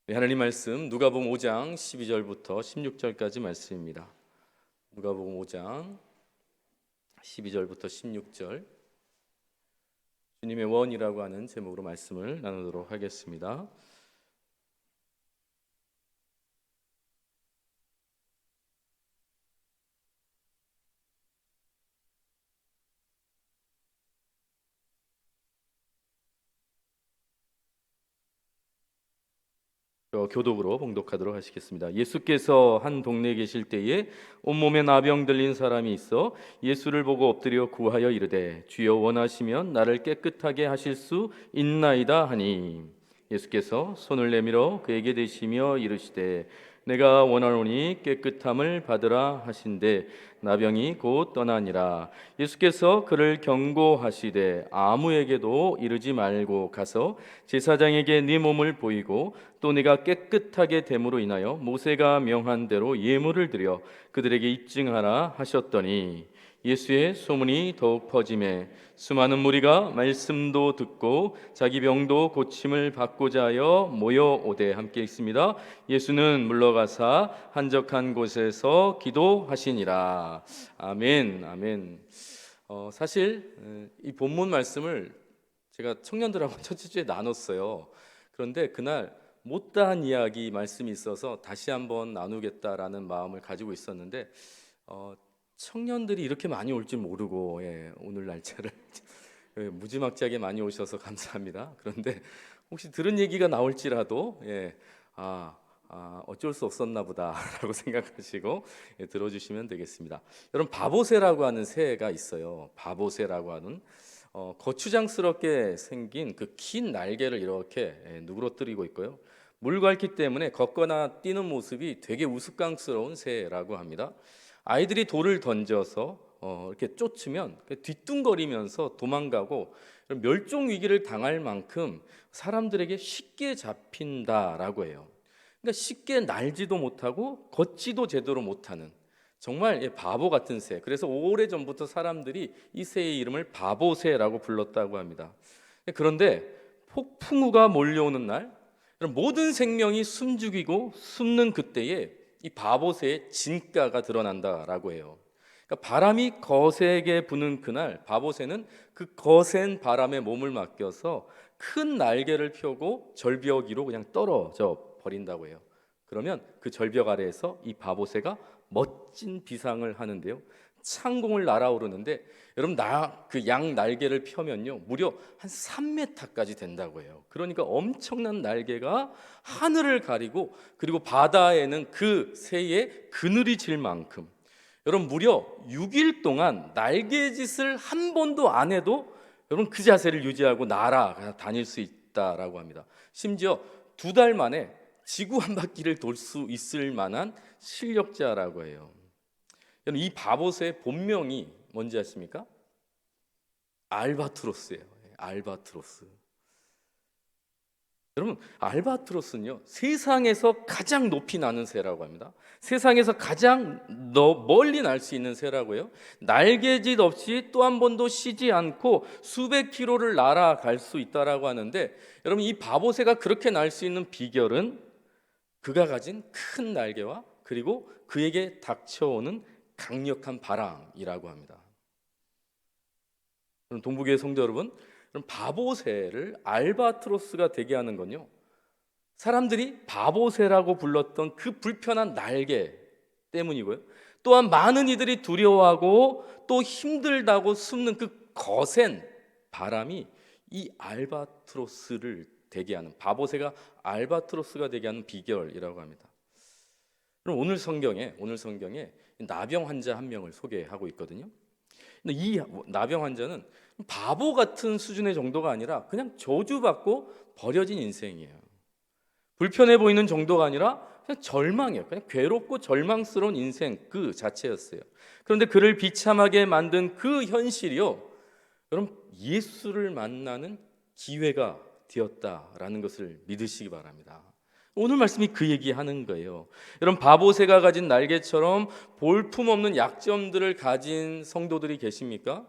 하나님 말씀 누가복음 5장 12절부터 16절까지 말씀입니다. 누가복음 5장 12절부터 16절, 주님의 원이라고 하는 제목으로 말씀을 나누도록 하겠습니다. 교독으로 봉독하도록 하시겠습니다. 예수께서 한 동네에 계실 때에 온몸에 나병 들린 사람이 있어 예수를 보고 엎드려 구하여 이르되, 주여 원하시면 나를 깨끗하게 하실 수 있나이다 하니, 예수께서 손을 내밀어 그에게 대시며 이르시되, 내가 원하노니 깨끗함을 받으라 하신대 나병이 곧 떠나니라. 예수께서 그를 경고하시되 아무에게도 이르지 말고 가서 제사장에게 네 몸을 보이고 또 네가 깨끗하게 됨으로 인하여 모세가 명한 대로 예물을 드려 그들에게 입증하라 하셨더니, 예수의 소문이 더욱 퍼지매 수많은 무리가 말씀도 듣고 자기 병도 고침을 받고자 하여 모여오되 함께 있습니다. 예수는 물러가사 한적한 곳에서 기도하시니라. 아멘, 아멘. 사실 이 본문 말씀을 제가 청년들하고 첫째 주에 나눴어요. 그런데 그날 못다한 이야기 말씀이 있어서 다시 한번 나누겠다라는 마음을 가지고 있었는데 청년들이 이렇게 많이 올 줄 모르고 오늘 날짜를 무지막지하게 많이 오셔서 감사합니다. 그런데 혹시 들은 얘기가 나올지라도 어쩔 수 없었나 보다라고 생각하시고 들어주시면 되겠습니다. 여러분, 바보새라고 하는 새가 있어요. 바보새라고 하는 거추장스럽게 생긴 그 긴 날개를 이렇게 누그러뜨리고 있고요. 물갈퀴 때문에 걷거나 뛰는 모습이 되게 우스꽝스러운 새라고 합니다. 아이들이 돌을 던져서 이렇게 쫓으면 뒤뚱거리면서 도망가고 멸종 위기를 당할 만큼 사람들에게 쉽게 잡힌다라고 해요. 그러니까 쉽게 날지도 못하고 걷지도 제대로 못하는 정말 바보 같은 새. 그래서 오래전부터 사람들이 이 새의 이름을 바보새라고 불렀다고 합니다. 그런데 폭풍우가 몰려오는 날, 모든 생명이 숨죽이고 숨는 그때에 이 바보새의 진가가 드러난다라고 해요. 그러니까 바람이 거세게 부는 그날, 바보새는 그 거센 바람에 몸을 맡겨서 큰 날개를 펴고 절벽 위로 그냥 떨어져 버린다고 해요. 그러면 그 절벽 아래에서 이 바보새가 멋진 비상을 하는데요, 창공을 날아오르는데, 여러분 그 양 날개를 펴면요 무려 한 3m까지 된다고 해요. 그러니까 엄청난 날개가 하늘을 가리고, 그리고 바다에는 그 새의 그늘이 질 만큼, 여러분 무려 6일 동안 날개짓을 한 번도 안 해도 여러분 그 자세를 유지하고 날아다닐 수 있다라고 합니다. 심지어 2달 만에 지구 한 바퀴를 돌 수 있을 만한 실력자라고 해요. 여러분, 이 바보새의 본명이 뭔지 아십니까? 알바트로스예요. 알바트로스. 여러분, 알바트로스는요 세상에서 가장 높이 나는 새라고 합니다. 세상에서 가장 멀리 날 수 있는 새라고 해요. 날개짓 없이 또 한 번도 쉬지 않고 수백 킬로를 날아갈 수 있다라고 하는데, 여러분 이 바보새가 그렇게 날 수 있는 비결은 그가 가진 큰 날개와 그리고 그에게 닥쳐오는 강력한 바람이라고 합니다. 동부교회 성도 여러분, 바보새를 알바트로스가 되게 하는 건요, 사람들이 바보새라고 불렀던 그 불편한 날개 때문이고요, 또한 많은 이들이 두려워하고 또 힘들다고 숨는 그 거센 바람이 이 알바트로스를 되게 하는, 바보새가 알바트로스가 되게 하는 비결이라고 합니다. 그럼 오늘 성경에 나병 환자 한 명을 소개하고 있거든요. 근데 이 나병 환자는 바보 같은 수준의 정도가 아니라 그냥 저주받고 버려진 인생이에요. 불편해 보이는 정도가 아니라 그냥 절망이에요. 그냥 괴롭고 절망스러운 인생 그 자체였어요. 그런데 그를 비참하게 만든 그 현실이요, 여러분 예수를 만나는 기회가 되었다라는 것을 믿으시기 바랍니다. 오늘 말씀이 그 얘기하는 거예요. 여러분, 바보새가 가진 날개처럼 볼품없는 약점들을 가진 성도들이 계십니까?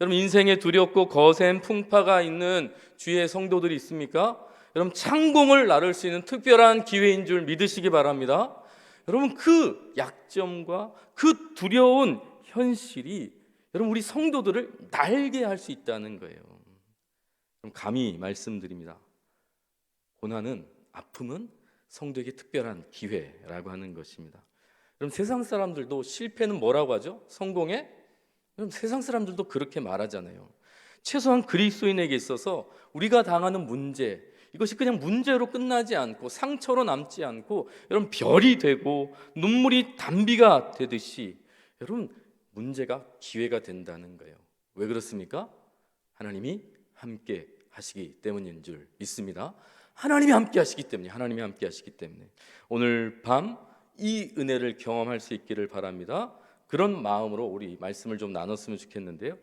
여러분, 인생에 두렵고 거센 풍파가 있는 주위의 성도들이 있습니까? 여러분 창공을 나를 수 있는 특별한 기회인 줄 믿으시기 바랍니다. 여러분 그 약점과 그 두려운 현실이 여러분 우리 성도들을 날게 할 수 있다는 거예요. 그럼 감히 말씀드립니다. 고난은, 아픔은 성도에게 특별한 기회라고 하는 것입니다. 그럼 세상 사람들도 실패는 뭐라고 하죠? 성공에? 그럼 세상 사람들도 그렇게 말하잖아요. 최소한 그리스도인에게 있어서 우리가 당하는 문제, 이것이 그냥 문제로 끝나지 않고 상처로 남지 않고 여러분 별이 되고 눈물이 단비가 되듯이 여러분 문제가 기회가 된다는 거예요. 왜 그렇습니까? 하나님이 함께 하시기 때문인 줄 믿습니다. 하나님이 함께 하시기 때문에, 하나님이 함께 하시기 때문에 오늘 밤 이 은혜를 경험할 수 있기를 바랍니다. 그런 마음으로 우리 말씀을 좀 나눴으면 좋겠는데요.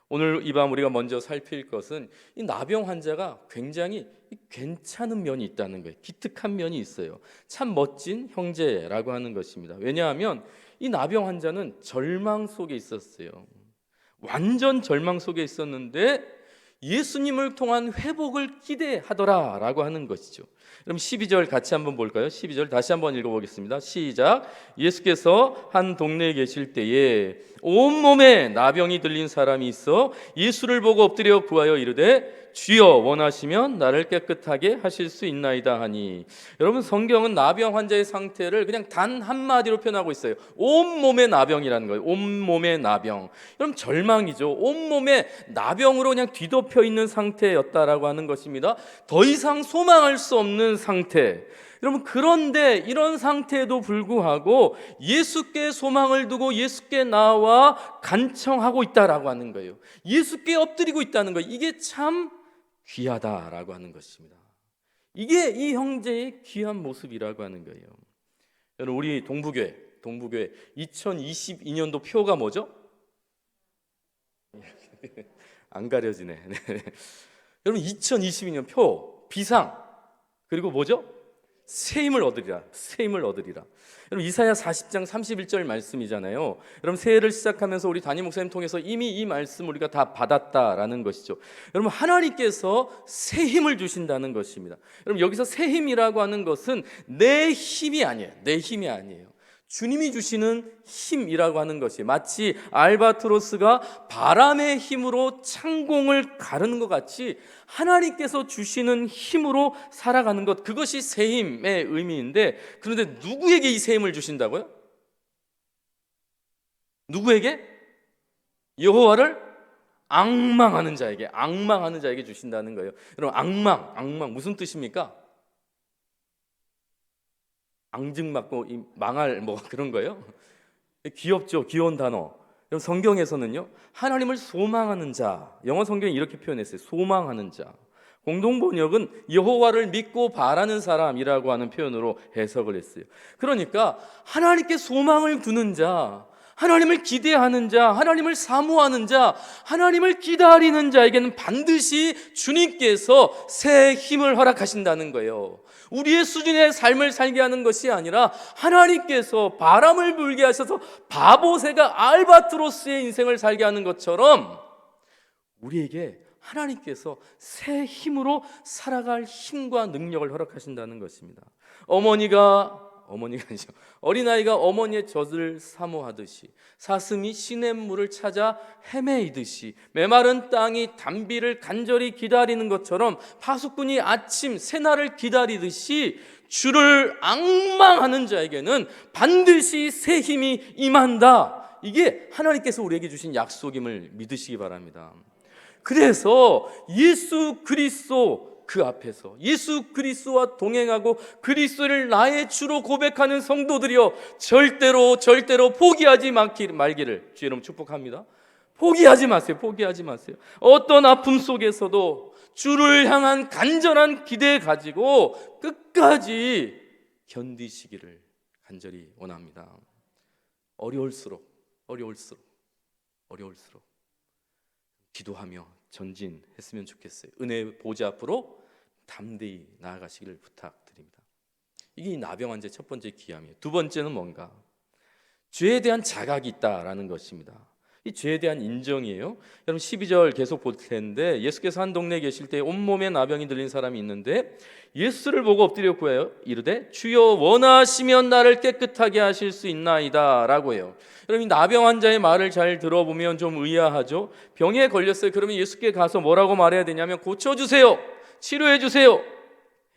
오늘 이 밤 우리가 먼저 살필 것은 이 나병 환자가 굉장히 괜찮은 면이 있다는 거예요. 기특한 면이 있어요. 참 멋진 형제라고 하는 것입니다. 왜냐하면 이 나병 환자는 절망 속에 있었어요. 완전 절망 속에 있었는데 예수님을 통한 회복을 기대하더라라고 하는 것이죠. 그럼 12절 같이 한번 볼까요? 12절 다시 한번 읽어보겠습니다. 시작. 예수께서 한 동네에 계실 때에 온몸에 나병이 들린 사람이 있어 예수를 보고 엎드려 구하여 이르되 주여 원하시면 나를 깨끗하게 하실 수 있나이다 하니, 여러분 성경은 나병 환자의 상태를 그냥 단 한마디로 표현하고 있어요. 온몸의 나병이라는 거예요. 온몸의 나병. 여러분 절망이죠. 온몸에 나병으로 그냥 뒤덮여 있는 상태였다라고 하는 것입니다. 더 이상 소망할 수 없는 상태. 여러분 그런데 이런 상태에도 불구하고 예수께 소망을 두고 예수께 나와 간청하고 있다라고 하는 거예요. 예수께 엎드리고 있다는 거예요. 이게 참 귀하다라고 하는 것입니다. 이게 이 형제의 귀한 모습이라고 하는 거예요. 여러분 우리 동부교회 2022년도 표가 뭐죠? 안 가려지네. 네. 여러분 2022년 표 비상 그리고 뭐죠? 새 힘을 얻으리라. 새 힘을 얻으리라. 여러분 이사야 40장 31절 말씀이잖아요. 여러분 새해를 시작하면서 우리 담임 목사님 통해서 이미 이 말씀 우리가 다 받았다라는 것이죠. 여러분 하나님께서 새 힘을 주신다는 것입니다. 여러분 여기서 새 힘이라고 하는 것은 내 힘이 아니에요. 내 힘이 아니에요. 주님이 주시는 힘이라고 하는 것이 마치 알바트로스가 바람의 힘으로 창공을 가르는 것 같이 하나님께서 주시는 힘으로 살아가는 것, 그것이 새 힘의 의미인데, 그런데 누구에게 이 새 힘을 주신다고요? 누구에게? 여호와를 앙망하는 자에게 주신다는 거예요. 여러분 앙망 무슨 뜻입니까? 앙증맞고 망할 뭐 그런 거예요. 귀엽죠. 귀여운 단어. 성경에서는요 하나님을 소망하는 자, 영어 성경이 이렇게 표현했어요. 소망하는 자. 공동 번역은 여호와를 믿고 바라는 사람이라고 하는 표현으로 해석을 했어요. 그러니까 하나님께 소망을 두는 자, 하나님을 기대하는 자, 하나님을 사모하는 자, 하나님을 기다리는 자에게는 반드시 주님께서 새 힘을 허락하신다는 거예요. 우리의 수준의 삶을 살게 하는 것이 아니라 하나님께서 바람을 불게 하셔서 바보새가 알바트로스의 인생을 살게 하는 것처럼 우리에게 하나님께서 새 힘으로 살아갈 힘과 능력을 허락하신다는 것입니다. 어머니가 아니죠. 어린아이가 어머니의 젖을 사모하듯이, 사슴이 시냇물을 찾아 헤매이듯이, 메마른 땅이 단비를 간절히 기다리는 것처럼 파수꾼이 아침 새날을 기다리듯이 주를 앙망하는 자에게는 반드시 새 힘이 임한다. 이게 하나님께서 우리에게 주신 약속임을 믿으시기 바랍니다. 그래서 예수 그리스도 그 앞에서 예수 그리스도와 동행하고 그리스도를 나의 주로 고백하는 성도들이여 절대로 포기하지 말기를 주의 이름 축복합니다. 포기하지 마세요. 어떤 아픔 속에서도 주를 향한 간절한 기대 가지고 끝까지 견디시기를 간절히 원합니다. 어려울수록 기도하며 전진했으면 좋겠어요. 은혜 보좌 앞으로 담대히 나아가시기를 부탁드립니다. 이게 나병 환자의 첫 번째 귀함이에요. 두 번째는 뭔가? 죄에 대한 자각이 있다라는 것입니다. 이 죄에 대한 인정이에요. 여러분 12절 계속 볼 텐데 예수께서 한 동네에 계실 때 온몸에 나병이 들린 사람이 있는데 예수를 보고 엎드려 구해요. 이르되 주여 원하시면 나를 깨끗하게 하실 수 있나이다 라고 해요. 여러분 이 나병 환자의 말을 잘 들어보면 좀 의아하죠. 병에 걸렸어요. 그러면 예수께 가서 뭐라고 말해야 되냐면 고쳐주세요, 치료해주세요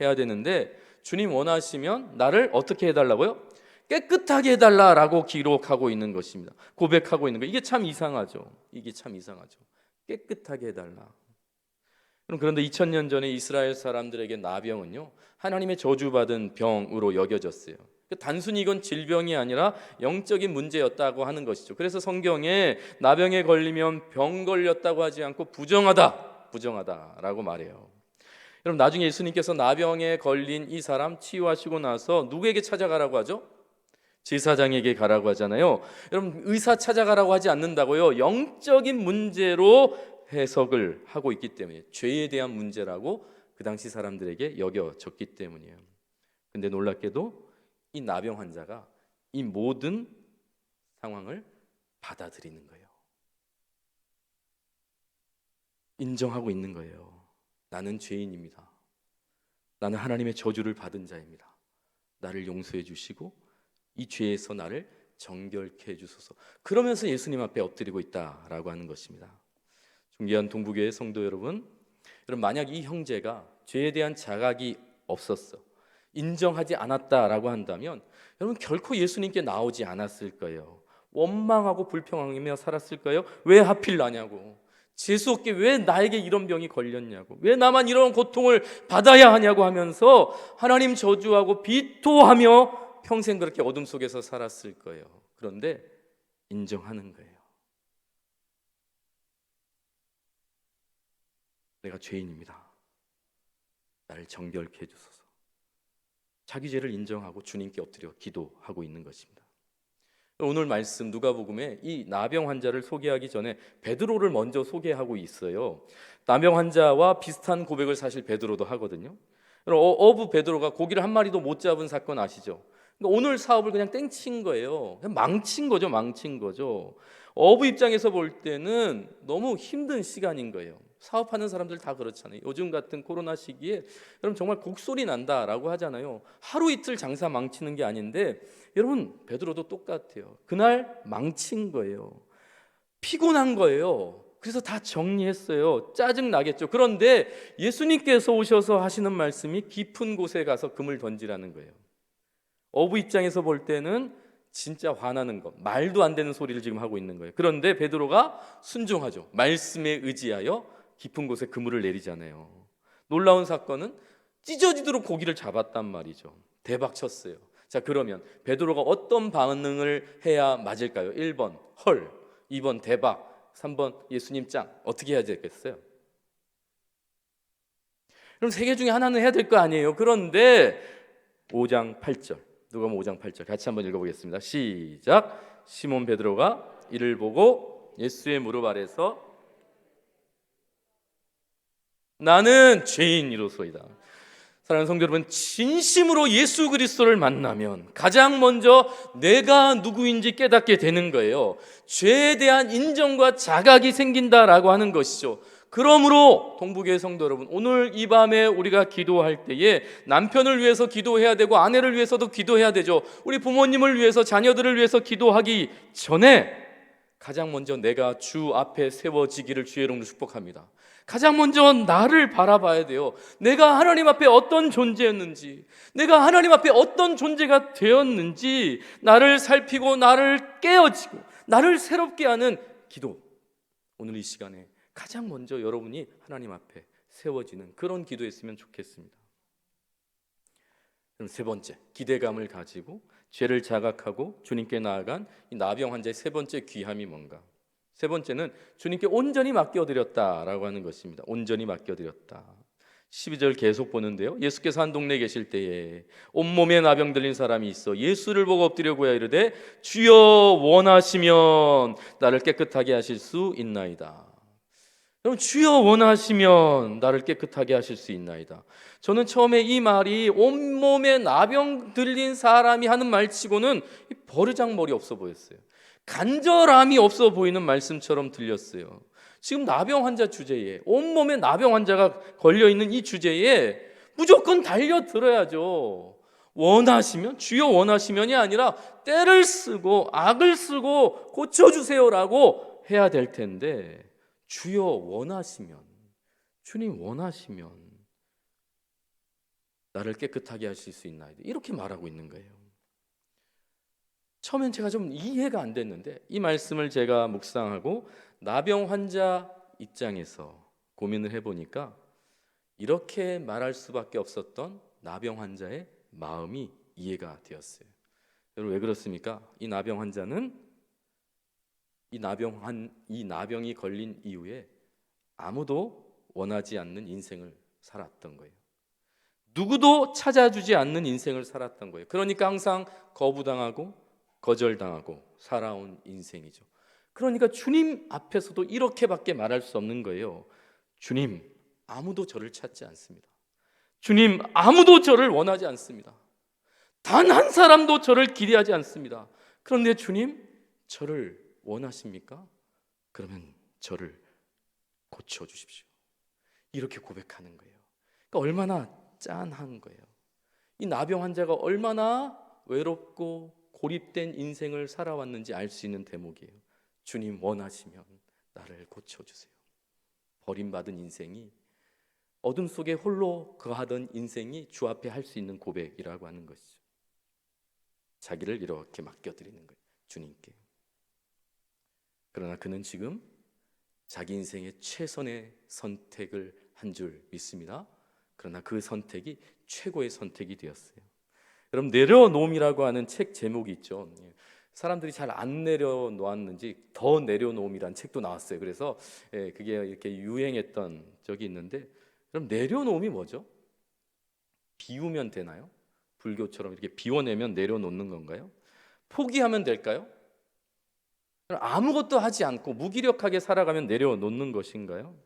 해야 되는데 주님 원하시면 나를 어떻게 해달라고요? 깨끗하게 해달라라고 기록하고 있는 것입니다. 고백하고 있는 거. 이게 참 이상하죠. 이게 참 이상하죠. 깨끗하게 해달라. 그런데 2000년 전에 이스라엘 사람들에게 나병은요, 하나님의 저주받은 병으로 여겨졌어요. 단순히 이건 질병이 아니라 영적인 문제였다고 하는 것이죠. 그래서 성경에 나병에 걸리면 병 걸렸다고 하지 않고 부정하다라고 말해요. 여러분 나중에 예수님께서 나병에 걸린 이 사람 치유하시고 나서 누구에게 찾아가라고 하죠? 제사장에게 가라고 하잖아요. 여러분 의사 찾아가라고 하지 않는다고요. 영적인 문제로 해석을 하고 있기 때문에 죄에 대한 문제라고 그 당시 사람들에게 여겨졌기 때문이에요. 근데 놀랍게도 이 나병 환자가 이 모든 상황을 받아들이는 거예요. 인정하고 있는 거예요. 나는 죄인입니다. 나는 하나님의 저주를 받은 자입니다. 나를 용서해 주시고 이 죄에서 나를 정결케 해주소서. 그러면서 예수님 앞에 엎드리고 있다라고 하는 것입니다. 존귀한 동부교회 성도 여러분, 만약 이 형제가 죄에 대한 자각이 없었어, 인정하지 않았다라고 한다면 여러분 결코 예수님께 나오지 않았을 거예요. 원망하고 불평하며 살았을 거예요. 왜 하필 나냐고, 재수없게 왜 나에게 이런 병이 걸렸냐고, 왜 나만 이런 고통을 받아야 하냐고 하면서 하나님 저주하고 비토하며 평생 그렇게 어둠 속에서 살았을 거예요. 그런데 인정하는 거예요. 내가 죄인입니다. 나를 정결케 해주소서. 자기 죄를 인정하고 주님께 엎드려 기도하고 있는 것입니다. 오늘 말씀 누가복음에 이 나병 환자를 소개하기 전에 베드로를 먼저 소개하고 있어요. 나병 환자와 비슷한 고백을 사실 베드로도 하거든요. 어부 베드로가 고기를 한 마리도 못 잡은 사건 아시죠? 오늘 사업을 그냥 땡친 거예요. 그냥 망친 거죠. 어부 입장에서 볼 때는 너무 힘든 시간인 거예요. 사업하는 사람들 다 그렇잖아요. 요즘 같은 코로나 시기에 여러분 정말 곡소리 난다라고 하잖아요. 하루 이틀 장사 망치는 게 아닌데 여러분 베드로도 똑같아요. 그날 망친 거예요. 피곤한 거예요. 그래서 다 정리했어요. 짜증 나겠죠. 그런데 예수님께서 오셔서 하시는 말씀이 깊은 곳에 가서 금을 던지라는 거예요. 어부 입장에서 볼 때는 진짜 화나는 거, 말도 안 되는 소리를 지금 하고 있는 거예요. 그런데 베드로가 순종하죠. 말씀에 의지하여 깊은 곳에 그물을 내리잖아요. 놀라운 사건은 찢어지도록 고기를 잡았단 말이죠. 대박 쳤어요. 자, 그러면 베드로가 어떤 반응을 해야 맞을까요? 1번 헐, 2번 대박, 3번 예수님 짱. 어떻게 해야 되겠어요? 그럼 세 개 중에 하나는 해야 될 거 아니에요. 그런데 5장 8절, 누가복음 5장 8절 같이 한번 읽어보겠습니다. 시작. 시몬 베드로가 이를 보고 예수의 무릎 아래서 나는 죄인이로소이다. 사랑하는 성도 여러분, 진심으로 예수 그리스도를 만나면 가장 먼저 내가 누구인지 깨닫게 되는 거예요. 죄에 대한 인정과 자각이 생긴다라고 하는 것이죠. 그러므로 동부교회 성도 여러분, 오늘 이 밤에 우리가 기도할 때에 남편을 위해서 기도해야 되고 아내를 위해서도 기도해야 되죠. 우리 부모님을 위해서, 자녀들을 위해서 기도하기 전에 가장 먼저 내가 주 앞에 세워지기를 주의 이름으로 축복합니다. 가장 먼저 나를 바라봐야 돼요. 내가 하나님 앞에 어떤 존재였는지, 내가 하나님 앞에 어떤 존재가 되었는지 나를 살피고 나를 깨어지고 나를 새롭게 하는 기도, 오늘 이 시간에 가장 먼저 여러분이 하나님 앞에 세워지는 그런 기도했으면 좋겠습니다. 그럼 세 번째, 기대감을 가지고 죄를 자각하고 주님께 나아간 이 나병 환자의 세 번째 귀함이 뭔가? 세 번째는 주님께 온전히 맡겨드렸다라고 하는 것입니다. 온전히 맡겨드렸다. 12절 계속 보는데요, 예수께서 한 동네에 계실 때에 온몸에 나병 들린 사람이 있어 예수를 보고 엎드려 구하여 이르되 주여 원하시면 나를 깨끗하게 하실 수 있나이다. 여러분, 주여 원하시면 나를 깨끗하게 하실 수 있나이다. 저는 처음에 이 말이 온몸에 나병 들린 사람이 하는 말치고는 버르장머리 없어 보였어요. 간절함이 없어 보이는 말씀처럼 들렸어요. 지금 나병 환자 주제에, 온몸에 나병 환자가 걸려있는 이 주제에 무조건 달려들어야죠. 원하시면, 주여 원하시면이 아니라 때를 쓰고 악을 쓰고 고쳐주세요라고 해야 될 텐데, 주여 원하시면, 주님 원하시면 나를 깨끗하게 하실 수 있나이다, 이렇게 말하고 있는 거예요. 처음엔 제가 좀 이해가 안 됐는데, 이 말씀을 제가 묵상하고 나병 환자 입장에서 고민을 해보니까 이렇게 말할 수밖에 없었던 나병 환자의 마음이 이해가 되었어요. 여러분, 왜 그렇습니까? 이 나병 환자는 이 나병이 걸린 이후에 아무도 원하지 않는 인생을 살았던 거예요. 누구도 찾아주지 않는 인생을 살았던 거예요. 그러니까 항상 거부당하고 거절당하고 살아온 인생이죠. 그러니까 주님 앞에서도 이렇게밖에 말할 수 없는 거예요. 주님, 아무도 저를 찾지 않습니다. 주님, 아무도 저를 원하지 않습니다. 단 한 사람도 저를 기대하지 않습니다. 그런데 주님, 저를 원하십니까? 그러면 저를 고쳐주십시오. 이렇게 고백하는 거예요. 그러니까 얼마나 짠한 거예요. 이 나병 환자가 얼마나 외롭고 고립된 인생을 살아왔는지 알 수 있는 대목이에요. 주님 원하시면 나를 고쳐주세요. 버림받은 인생이, 어둠 속에 홀로 거하던 인생이 주 앞에 할 수 있는 고백이라고 하는 것이죠. 자기를 이렇게 맡겨드리는 거예요, 주님께. 그러나 그는 지금 자기 인생의 최선의 선택을 한 줄 믿습니다. 그러나 그 선택이 최고의 선택이 되었어요. 여러분, 내려놓음이라고 하는 책 제목이 있죠. 사람들이 잘 안 내려놓았는지 더 내려놓음이라는 책도 나왔어요. 그래서 그게 이렇게 유행했던 적이 있는데, 그럼 내려놓음이 뭐죠? 비우면 되나요? 불교처럼 이렇게 비워내면 내려놓는 건가요? 포기하면 될까요? 아무것도 하지 않고 무기력하게 살아가면 내려놓는 것인가요?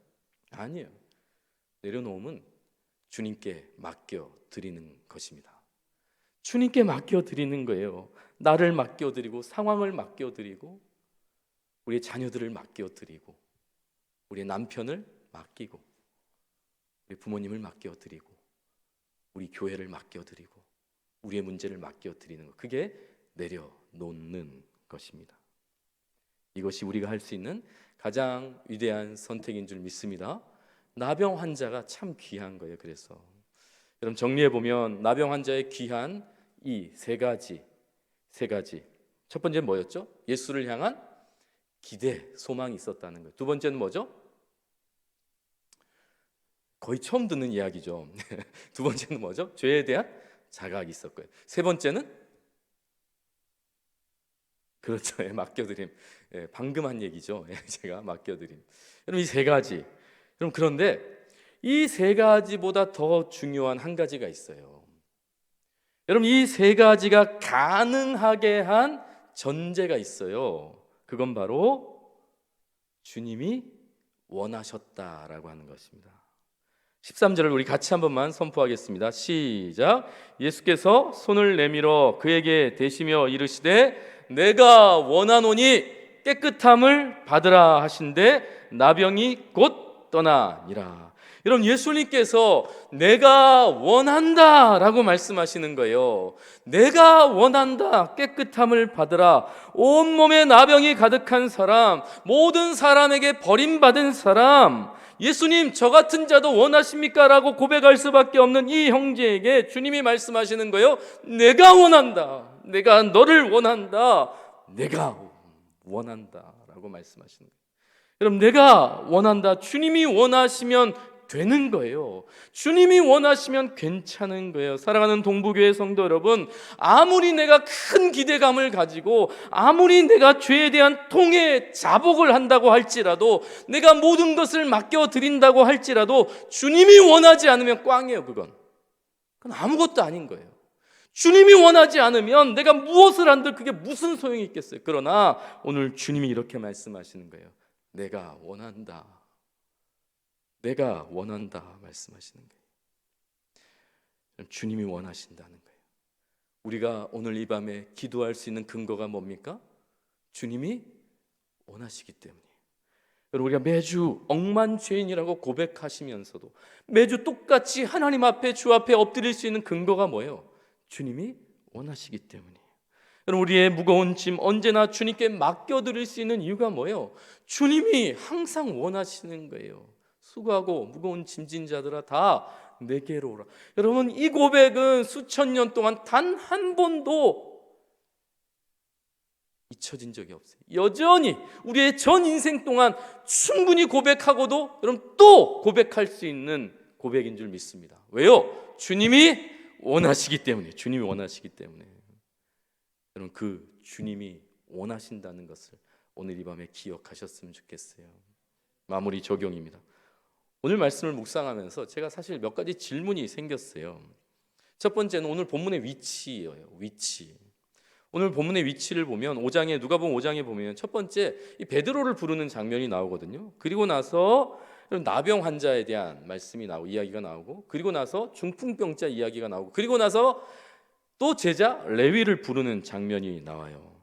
아니에요. 내려놓음은 주님께 맡겨드리는 것입니다. 주님께 맡겨드리는 거예요. 나를 맡겨드리고, 상황을 맡겨드리고, 우리 자녀들을 맡겨드리고, 우리 남편을 맡기고, 우리 부모님을 맡겨드리고, 우리 교회를 맡겨드리고, 우리의 문제를 맡겨드리는 것, 그게 내려놓는 것입니다. 이것이 우리가 할 수 있는 가장 위대한 선택인 줄 믿습니다. 나병 환자가 참 귀한 거예요. 그래서 여러분, 정리해보면 나병 환자의 귀한 이 세 가지. 첫 번째는 뭐였죠? 예수를 향한 기대, 소망이 있었다는 거예요. 두 번째는 뭐죠? 거의 처음 듣는 이야기죠. 두 번째는 뭐죠? 죄에 대한 자각이 있었고요. 세 번째는, 그렇죠, 맡겨드림. 방금 한 얘기죠. 제가 맡겨드림. 여러분, 이 세 가지. 여러분, 그런데 이 세 가지보다 더 중요한 한 가지가 있어요. 여러분, 이 세 가지가 가능하게 한 전제가 있어요. 그건 바로 주님이 원하셨다라고 하는 것입니다. 13절을 우리 같이 한 번만 선포하겠습니다. 시작. 예수께서 손을 내밀어 그에게 대시며 이르시되 내가 원하노니 깨끗함을 받으라 하신대 나병이 곧 떠나니라. 여러분, 예수님께서 내가 원한다 라고 말씀하시는 거예요. 내가 원한다, 깨끗함을 받으라. 온몸에 나병이 가득한 사람, 모든 사람에게 버림받은 사람, 예수님, 저 같은 자도 원하십니까? 라고 고백할 수밖에 없는 이 형제에게 주님이 말씀하시는 거예요. 내가 원한다, 내가 너를 원한다, 내가 원한다 라고 말씀하시는 거예요. 여러분, 내가 원한다, 주님이 원하시면 되는 거예요. 주님이 원하시면 괜찮은 거예요. 사랑하는 동부교회 성도 여러분, 아무리 내가 큰 기대감을 가지고, 아무리 내가 죄에 대한 통해 자복을 한다고 할지라도, 내가 모든 것을 맡겨드린다고 할지라도 주님이 원하지 않으면 꽝이에요. 그건 아무것도 아닌 거예요. 주님이 원하지 않으면 내가 무엇을 한들 그게 무슨 소용이 있겠어요. 그러나 오늘 주님이 이렇게 말씀하시는 거예요. 내가 원한다, 내가 원한다 말씀하시는 거예요. 주님이 원하신다는 거예요. 우리가 오늘 이 밤에 기도할 수 있는 근거가 뭡니까? 주님이 원하시기 때문이에요. 여러분, 우리가 매주 억만죄인이라고 고백하시면서도 매주 똑같이 하나님 앞에, 주 앞에 엎드릴 수 있는 근거가 뭐예요? 주님이 원하시기 때문이에요. 여러분, 우리의 무거운 짐 언제나 주님께 맡겨드릴 수 있는 이유가 뭐예요? 주님이 항상 원하시는 거예요. 수고하고 무거운 짐진 자들아 다 내게로 오라. 여러분, 이 고백은 수천 년 동안 단 한 번도 잊혀진 적이 없어요. 여전히 우리의 전 인생 동안 충분히 고백하고도 여러분 또 고백할 수 있는 고백인 줄 믿습니다. 왜요? 주님이 원하시기 때문에. 주님이 원하시기 때문에. 여러분, 그 주님이 원하신다는 것을 오늘 이 밤에 기억하셨으면 좋겠어요. 마무리 적용입니다. 오늘 말씀을 묵상하면서 제가 사실 몇 가지 질문이 생겼어요. 첫 번째는 오늘 본문의 위치예요. 위치. 오늘 본문의 위치를 보면 누가복음 5장에 보면 첫 번째 이 베드로를 부르는 장면이 나오거든요. 그리고 나서 나병 환자에 대한 말씀이 나오고 이야기가 나오고, 그리고 나서 중풍병자 이야기가 나오고, 그리고 나서 또 제자 레위를 부르는 장면이 나와요.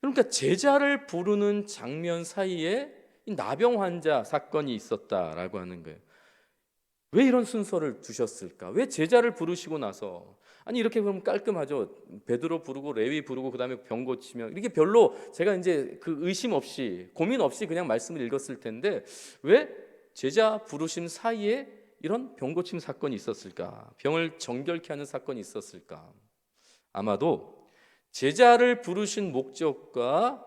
그러니까 제자를 부르는 장면 사이에 이 나병 환자 사건이 있었다라고 하는 거예요. 왜 이런 순서를 두셨을까? 왜 제자를 부르시고 나서, 아니 이렇게 그러면 깔끔하죠. 베드로 부르고 레위 부르고 그다음에 병 고치면, 이렇게 별로 제가 이제 그 의심 없이 고민 없이 그냥 말씀을 읽었을 텐데 왜 제자 부르심 사이에 이런 병 고침 사건이 있었을까? 병을 정결케 하는 사건이 있었을까? 아마도 제자를 부르신 목적과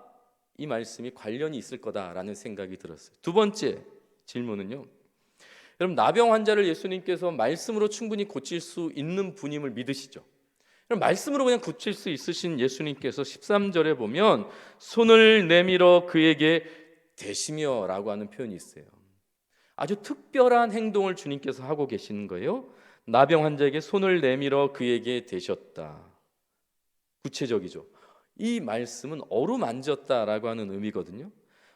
이 말씀이 관련이 있을 거다라는 생각이 들었어요. 두 번째 질문은요, 여러분, 나병 환자를 예수님께서 말씀으로 충분히 고칠 수 있는 분임을 믿으시죠? 그럼 말씀으로 그냥 고칠 수 있으신 예수님께서 13절에 보면 손을 내밀어 그에게 대시며 라고 하는 표현이 있어요. 아주 특별한 행동을 주님께서 하고 계시는 거예요. 나병 환자에게 손을 내밀어 그에게 대셨다. 구체적이죠. 이 말씀은 어루만졌다라고 하는 의미거든요.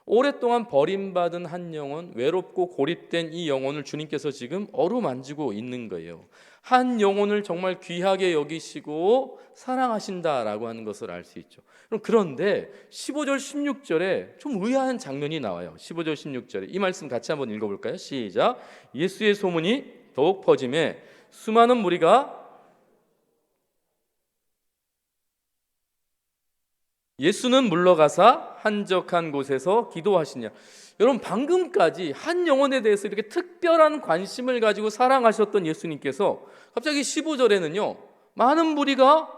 오랫동안 버림받은 한 영혼, 외롭고 고립된 이 영혼을 주님께서 지금 어루만지고 있는 거예요. 한 영혼을 정말 귀하게 여기시고 사랑하신다라고 하는 것을 알 수 있죠. 그런데 15절 16절에 좀 의아한 장면이 나와요. 15절 16절에 이 말씀 같이 한번 읽어볼까요? 시작. 예수의 소문이 더욱 퍼짐에 수많은 무리가 예수는 물러가사 한적한 곳에서 기도하시냐. 여러분, 방금까지 한 영혼에 대해서 이렇게 특별한 관심을 가지고 사랑하셨던 예수님께서 갑자기 15절에는요 많은 무리가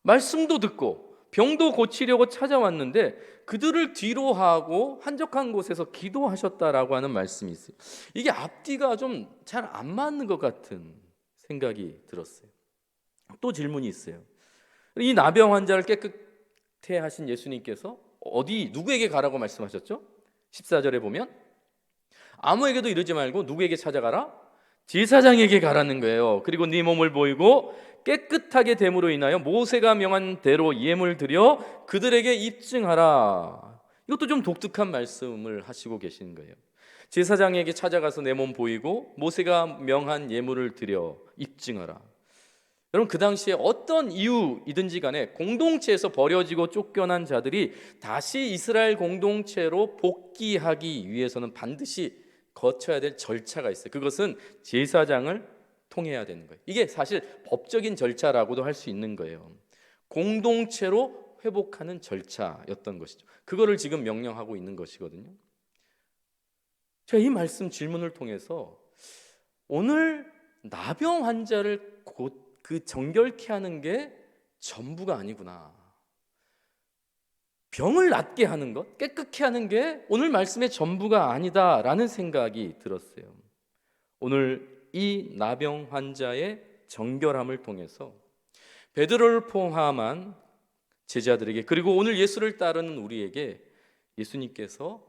말씀도 듣고 병도 고치려고 찾아왔는데 그들을 뒤로하고 한적한 곳에서 기도하셨다라고 하는 말씀이 있어요. 이게 앞뒤가 좀 잘 안 맞는 것 같은 생각이 들었어요. 또 질문이 있어요. 이 나병 환자를 깨끗해 하신 예수님께서 누구에게 가라고 말씀하셨죠? 14절에 보면 아무에게도 이르지 말고 누구에게 찾아가라? 제사장에게 가라는 거예요. 그리고 네 몸을 보이고 깨끗하게 됨으로 인하여 모세가 명한 대로 예물 드려 그들에게 입증하라. 이것도 좀 독특한 말씀을 하시고 계시는 거예요. 제사장에게 찾아가서 내 몸 보이고 모세가 명한 예물을 드려 입증하라. 여러분, 그 당시에 어떤 이유이든지 간에 공동체에서 버려지고 쫓겨난 자들이 다시 이스라엘 공동체로 복귀하기 위해서는 반드시 거쳐야 될 절차가 있어요. 그것은 제사장을 통해야 되는 거예요. 이게 사실 법적인 절차라고도 할 수 있는 거예요. 공동체로 회복하는 절차였던 것이죠. 그거를 지금 명령하고 있는 것이거든요. 제가 이 말씀 질문을 통해서 오늘 나병 환자를 정결케 하는 게 전부가 아니구나. 병을 낫게 하는 것, 깨끗게 하는 게 오늘 말씀의 전부가 아니다라는 생각이 들었어요. 오늘 이 나병 환자의 정결함을 통해서 베드로를 포함한 제자들에게, 그리고 오늘 예수를 따르는 우리에게 예수님께서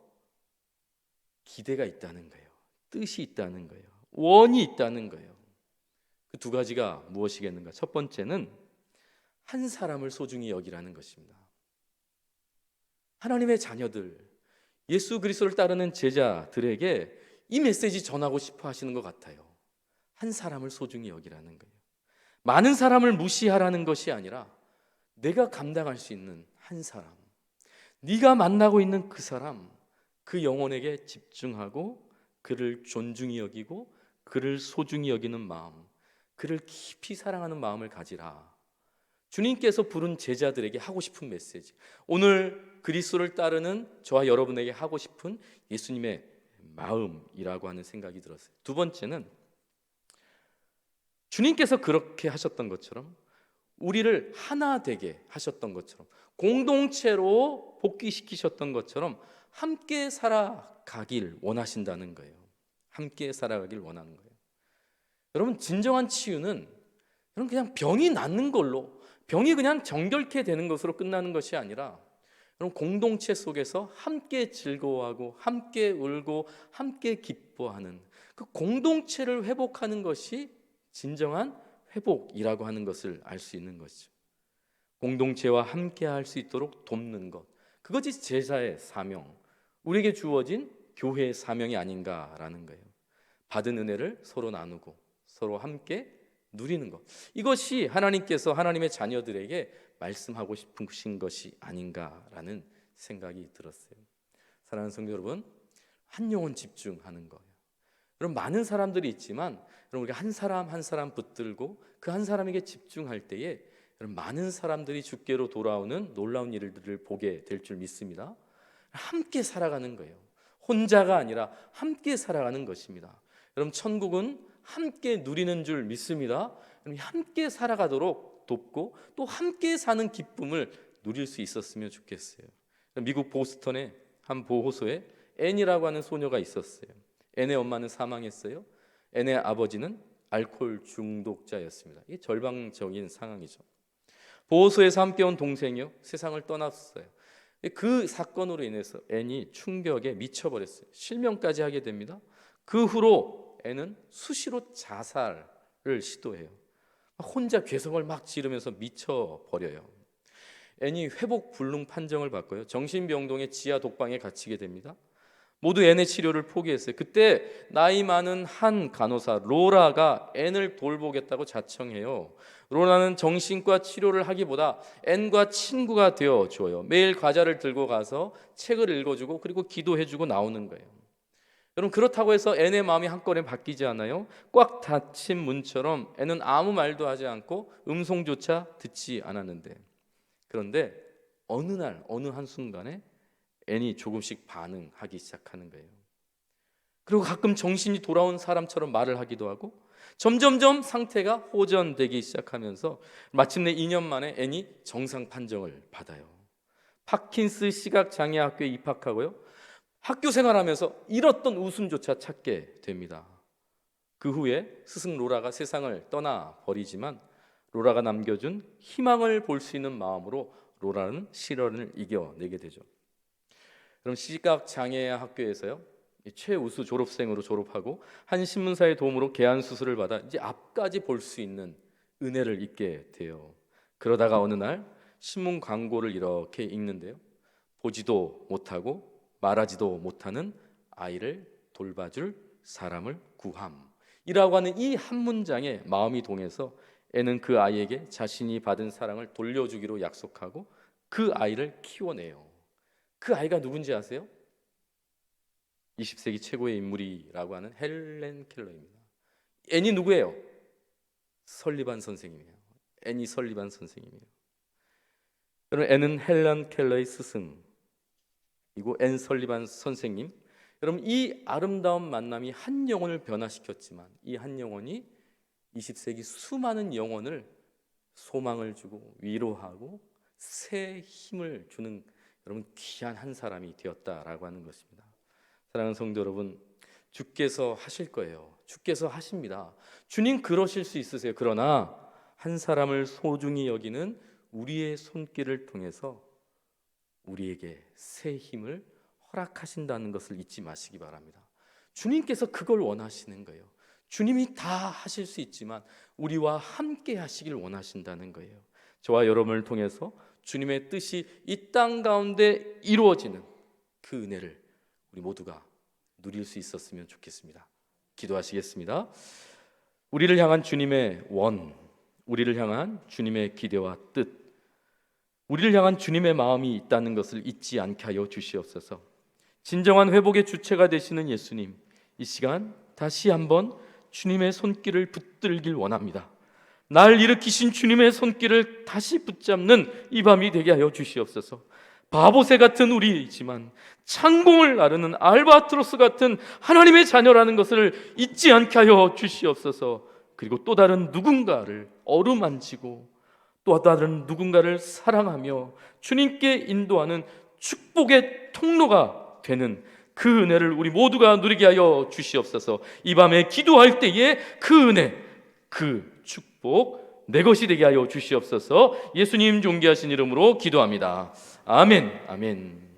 기대가 있다는 거예요. 뜻이 있다는 거예요. 원이 있다는 거예요. 그 두 가지가 무엇이겠는가? 첫 번째는 한 사람을 소중히 여기라는 것입니다. 하나님의 자녀들, 예수 그리스도를 따르는 제자들에게 이 메시지 전하고 싶어 하시는 것 같아요. 한 사람을 소중히 여기라는 거예요. 많은 사람을 무시하라는 것이 아니라 내가 감당할 수 있는 한 사람, 네가 만나고 있는 그 사람, 그 영혼에게 집중하고 그를 존중히 여기고 그를 소중히 여기는 마음, 그를 깊이 사랑하는 마음을 가지라. 주님께서 부른 제자들에게 하고 싶은 메시지, 오늘 그리스도를 따르는 저와 여러분에게 하고 싶은 예수님의 마음이라고 하는 생각이 들었어요. 두 번째는 주님께서 그렇게 하셨던 것처럼 우리를 하나 되게 하셨던 것처럼 공동체로 복귀시키셨던 것처럼 함께 살아가길 원하신다는 거예요. 함께 살아가길 원하는 거예요. 여러분, 진정한 치유는 여러분 그냥 병이 낫는 걸로, 병이 그냥 정결케 되는 것으로 끝나는 것이 아니라 여러분 공동체 속에서 함께 즐거워하고 함께 울고 함께 기뻐하는 그 공동체를 회복하는 것이 진정한 회복이라고 하는 것을 알 수 있는 것이죠. 공동체와 함께 할 수 있도록 돕는 것, 그것이 제사의 사명, 우리에게 주어진 교회의 사명이 아닌가라는 거예요. 받은 은혜를 서로 나누고 서로 함께 누리는 것, 이것이 하나님께서 하나님의 자녀들에게 말씀하고 싶으신 것이 아닌가라는 생각이 들었어요. 사랑하는 성도 여러분, 한 영혼 집중하는 거예요. 여러분, 많은 사람들이 있지만 여러분 우리가 한 사람 한 사람 붙들고 그 한 사람에게 집중할 때에 여러분 많은 사람들이 주께로 돌아오는 놀라운 일들을 보게 될 줄 믿습니다. 함께 살아가는 거예요. 혼자가 아니라 함께 살아가는 것입니다. 여러분, 천국은 함께 누리는 줄 믿습니다. 함께 살아가도록 돕고 또 함께 사는 기쁨을 누릴 수 있었으면 좋겠어요. 미국 보스턴의 한 보호소에 앤이라고 하는 소녀가 있었어요. 앤의 엄마는 사망했어요. 앤의 아버지는 알코올 중독자였습니다. 이게 절망적인 상황이죠. 보호소에서 함께 온 동생이요, 세상을 떠났어요. 그 사건으로 인해서 앤이 충격에 미쳐버렸어요. 실명까지 하게 됩니다. 그 후로 앤은 수시로 자살을 시도해요. 혼자 괴성을 막 지르면서 미쳐버려요. 앤이 회복 불능 판정을 받고요, 정신병동의 지하 독방에 갇히게 됩니다. 모두 앤의 치료를 포기했어요. 그때 나이 많은 한 간호사 로라가 앤을 돌보겠다고 자청해요. 로라는 정신과 치료를 하기보다 앤과 친구가 되어줘요. 매일 과자를 들고 가서 책을 읽어주고 그리고 기도해주고 나오는 거예요. 여러분, 그렇다고 해서 앤의 마음이 한꺼번에 바뀌지 않아요. 꽉 닫힌 문처럼 앤은 아무 말도 하지 않고 음성조차 듣지 않았는데, 그런데 어느 날 어느 한순간에 앤이 조금씩 반응하기 시작하는 거예요. 그리고 가끔 정신이 돌아온 사람처럼 말을 하기도 하고 점점점 상태가 호전되기 시작하면서 마침내 2년 만에 앤이 정상 판정을 받아요. 파킨스 시각장애학교에 입학하고요, 학교 생활하면서 잃었던 웃음조차 찾게 됩니다. 그 후에 스승 로라가 세상을 떠나버리지만 로라가 남겨준 희망을 볼 수 있는 마음으로 로라는 시련을 이겨내게 되죠. 그럼 시각장애 학교에서요, 최우수 졸업생으로 졸업하고 한 신문사의 도움으로 개안 수술을 받아 이제 앞까지 볼 수 있는 은혜를 잊게 돼요. 그러다가 어느 날 신문 광고를 이렇게 읽는데요, 보지도 못하고 말하지도 못하는 아이를 돌봐줄 사람을 구함이라고 하는 이 한 문장에 마음이 동해서 애는 그 아이에게 자신이 받은 사랑을 돌려주기로 약속하고 그 아이를 키워내요. 그 아이가 누군지 아세요? 20세기 최고의 인물이라고 하는 헬렌 켈러입니다. 앤이 누구예요? 설리반 선생님이에요. 앤이 설리반 선생님이에요. 여러분, 앤은 헬렌 켈러의 스승이고 앤 설리반 선생님, 여러분 이 아름다운 만남이 한 영혼을 변화시켰지만 이 한 영혼이 20세기 수많은 영혼을 소망을 주고 위로하고 새 힘을 주는 여러분 귀한 한 사람이 되었다라고 하는 것입니다. 사랑하는 성도 여러분, 주께서 하실 거예요. 주께서 하십니다. 주님 그러실 수 있으세요. 그러나 한 사람을 소중히 여기는 우리의 손길을 통해서 우리에게 새 힘을 허락하신다는 것을 잊지 마시기 바랍니다. 주님께서 그걸 원하시는 거예요. 주님이 다 하실 수 있지만 우리와 함께 하시길 원하신다는 거예요. 저와 여러분을 통해서 주님의 뜻이 이 땅 가운데 이루어지는 그 은혜를 우리 모두가 누릴 수 있었으면 좋겠습니다. 기도하시겠습니다. 우리를 향한 주님의 원, 우리를 향한 주님의 기대와 뜻, 우리를 향한 주님의 마음이 있다는 것을 잊지 않게 하여 주시옵소서. 진정한 회복의 주체가 되시는 예수님, 이 시간 다시 한번 주님의 손길을 붙들길 원합니다. 날 일으키신 주님의 손길을 다시 붙잡는 이 밤이 되게 하여 주시옵소서. 바보새 같은 우리이지만 창공을 나르는 알바트로스 같은 하나님의 자녀라는 것을 잊지 않게 하여 주시옵소서. 그리고 또 다른 누군가를 어루만지고 또 다른 누군가를 사랑하며 주님께 인도하는 축복의 통로가 되는 그 은혜를 우리 모두가 누리게 하여 주시옵소서. 이 밤에 기도할 때에 그 은혜, 그 축복 내 것이 되게 하여 주시옵소서. 예수님 존귀하신 이름으로 기도합니다. 아멘. 아멘.